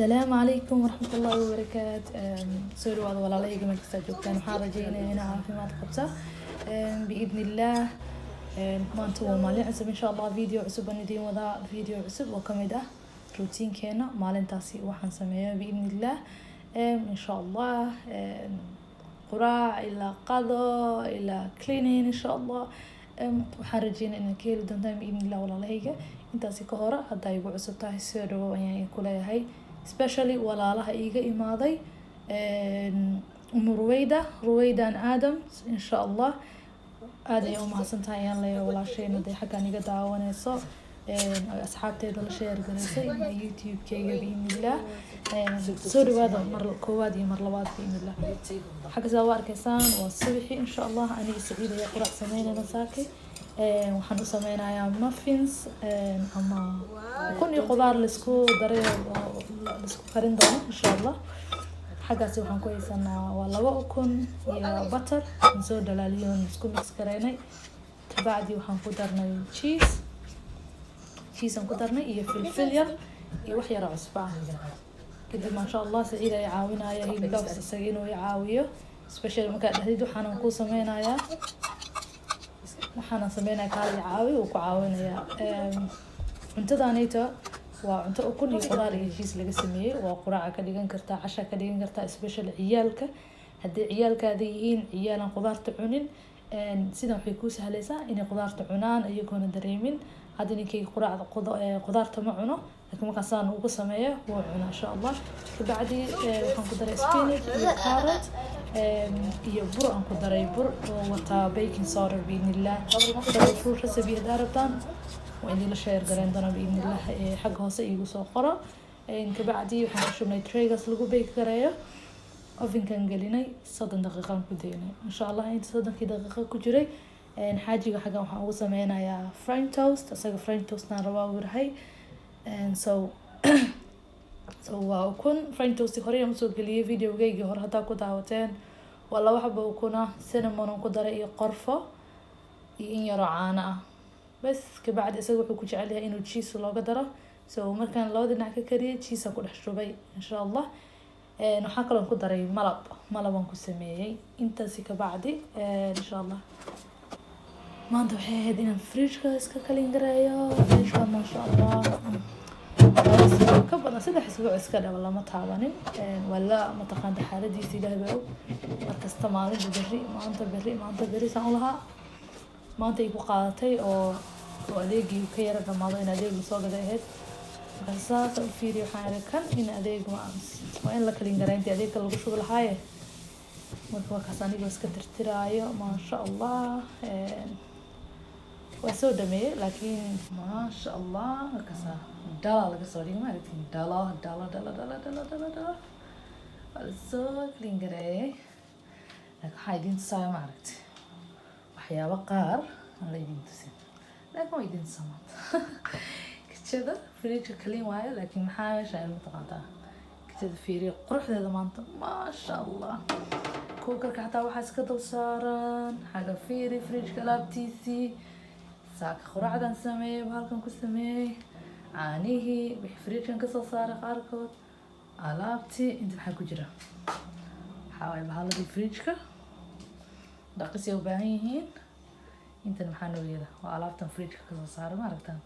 السلام عليكم ورحمة الله وبركاته. سوري وهذا والله يجي ما تستجوب كان حارجين هنا في منطقة بإذن الله. ما أنتوا مالين عصب إن شاء الله فيديو عصب نديم وذا فيديو عصب وكمده روتين كنا مالين تاسي وحن سميه بإذن الله. إن شاء الله قراء إلى قضاء إلى كلينين إن شاء الله. وحارجين إن كيلو دنتان بإذن الله والله هيجي intaasi ka hore hadda igu cusub tahay soo dhawow ayaan ku leeyahay especially walaalaha iiga imaaday ruwaydan aadam insha Allah aad ay u mahadsantahay ayaan leeyahay walaashayna day xaggan iga daawanayso asxaabteeda la share garaysay youtube-kayga biidnillah soo dhawaada mar koowaad iyo mar labaad biidnillah xagga saa waa arkaysaan waa subaxii insha Allah aniga Saciid ayaa quraac sameynayna saakay waxaan u sameynayaa muffins ama kun iyo qudaar la isku daray la isku karin doono insha Allah xagaasi waxaan ku haysanaa waa 2 ukun iyo butter aan soo dhalaaliyoon isku mix gareynay kabacdi waxaan ku darnay cheese aan ku darnay iyo filfil yar iyo wax yar oo cusub ah kadib ma sha Allah Saciid ay caawinaya hilibkaas isaga inuu caawiyo especially marka dhahdid waxaan ku sameynayaa waxaan sameynaa kaali caawi oo ku caawinaya cuntadaanayta waa cunto ukun iyo qudaar iyo cheese laga sameeyay waa quraac ka dhigan kartaa casha ka dhigan kartaa especially ciyaalka hadii ciyaalkaada yihiin ciyaalan qudaarta cunin sida waxay ku sahlaysaa inay qudaarta cunaan iyagoona dareemin hadii ninkay qudaarta ma cuno laakiin markaas aan ugu sameeyo waa cuna insha Allah kabacdi waxaan ku daray spinach iyo carrot iyo bur aan ku daray bur oo wata baking soda biidnillah sabab fruit recipe darabtan waa in la share gareyn doona biidnillah xag hoose igu soo qoro kabacdi waxaan ku shubnay traygas lagu bake gareeyo ovenkan gelinay 30 daqiiqo ku daynay insha Allah inta 30 daqiiqo ku jiray xaajiga xagan waxaan ugu sameynayaa french toast asaga french toast na rabaa warahay so waa ukun french toast hore aan soo galiyay videogayga hore hadaa ku daawateen waa 2 xabo ukuna cinnamon ku daray iyo qorfo iyo in yar oo caano ah bas kabacdi isaga wuxuu ku jecel yahay inuu cheese looga daro so markaan labada dhinac ka kariyay cheese ku dhex shubay insha Allah waxaan kaloo ku daray malab aan ku sameeyay intaasi kabacdi insha Allah maanta waxay ahayd inaan fridge-ka iska kalin gareeyo fridge-ka ma sha Allah ka badan 3 isbuuc iska dhaw lama taabanin wala ma taqaan xaaladiisa ilaahay markasta maanta berri saan lahaa maanta igu qaadatay oo adeegii ka yara dhamaado in adeegu soo gaday ahayd markaas u fiiriyo waxaan arkan in adeegu waa in la kalin gareynta adeegka lagu shubo lahaaye marka waa kaas aniga iska tirtiraayo ma sha Allah وسو دمي لكن ما شاء الله كسا دالا لك سوري ما عرفتين دالا السو كلينجري لك هايدين ساي ما عرفت وحيا بقار الله يدين تسين لكن ما يدين سمات كذا فريج كلين وايد لكن محاش يعني متقاطع كذا فيري قروح هذا ما شاء الله كوكر حتى واحد كده وصارن حاجة فيري فريج كلابتيسي saaka quraacdan sameeyay halkan ku sameeyay caanihi bixfriikan ka soo saaray qaarkood alaabti inta waxa ku jira waxaa bahalada fridge-ka dhaqis u baahan yihiin inta maxaa noo yeela waa alaabtan fridge-ka ka soo saaray ma aragtaan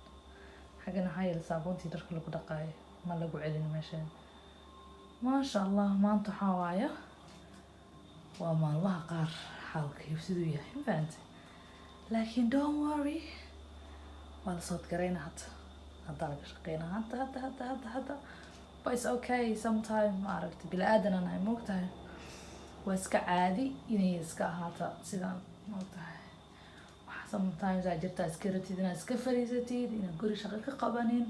xagana hayl saabuuntii dharka lagu dhaqaay ma lagu celin meeshan ma sha Allah maanta waxa waaya waa maalmaha qaar xaalka siduu yahay faanta laakiin don't worry wala soo gareena hadda laga shaqeynaa hadda but it's okay sometimes ma aragti bila aadan aan moogtahay waa iska caadi inay iska ahaato sidaan moogtahay waxa sometimes ay jirtaa iska ratid inaad iska fariisatid inaad guri shaqo ka qabanin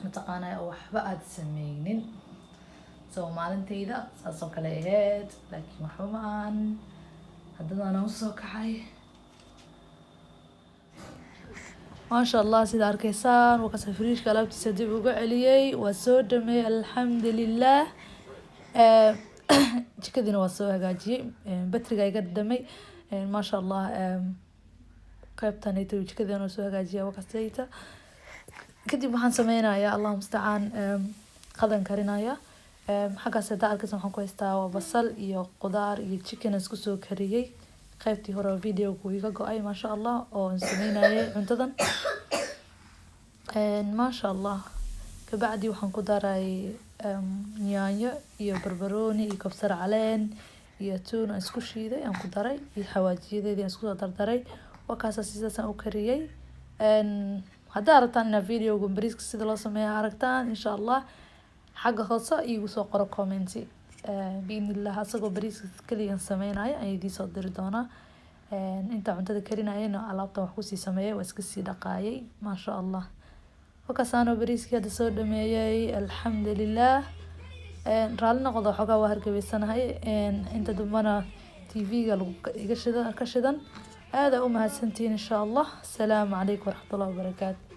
mataqaanaa waxba aad sameynin so maalintayda saasoo kale ahayd laakiin waxba ma aan haddana aan soo kaxay ما شاء الله سيد أركيسان وكسفريش كلابتي سديب وقعليي وسودمي الحمد لله جكدنا وسوها قاجي بترجع يقدمي ما شاء الله قيبتني تو جكدنا وسوها قاجي وكسيتا kadib waxaan sameynayaa allah mustacaan qadan karinaya xaggaas hadda arkaysa waxaan ku haystaa waa basal iyo qudaar iyo chicken isku soo kariyey qaybtii hore videogu iga go-ay maasha allah oo aan sameynayay cuntadan maasha allah kabacdi waxaan ku daray yaanyo iyo barbarooni iyo kabsar caleen iyo tuun aan isku shiiday aan ku daray iyo xawaajiyadeedii aan isku soo dardaray wakaasa sidaasaan u kariyey haddaa aragtaan inaad videoga bariiska sida loo sameeya aragtaan insha allah xagga hoose iigu soo qoro commenti biidnillah asagoo bariiska kaliyan sameynayo ayaan idiin soo diri doonaa inta cuntada karinayana alaabtan wax kusii sameeyay waa iska sii dhaqaayay maasha allah wakasaano bariiskii hadda soo dhameeyay alxamdulilah raalli noqoda xoogaa waa hargebeysanahay inta dambana tv-ga iga ka shidan aada u mahadsantihiin insha allah asalaamu calaykum waraxmatullahi wabarakaatu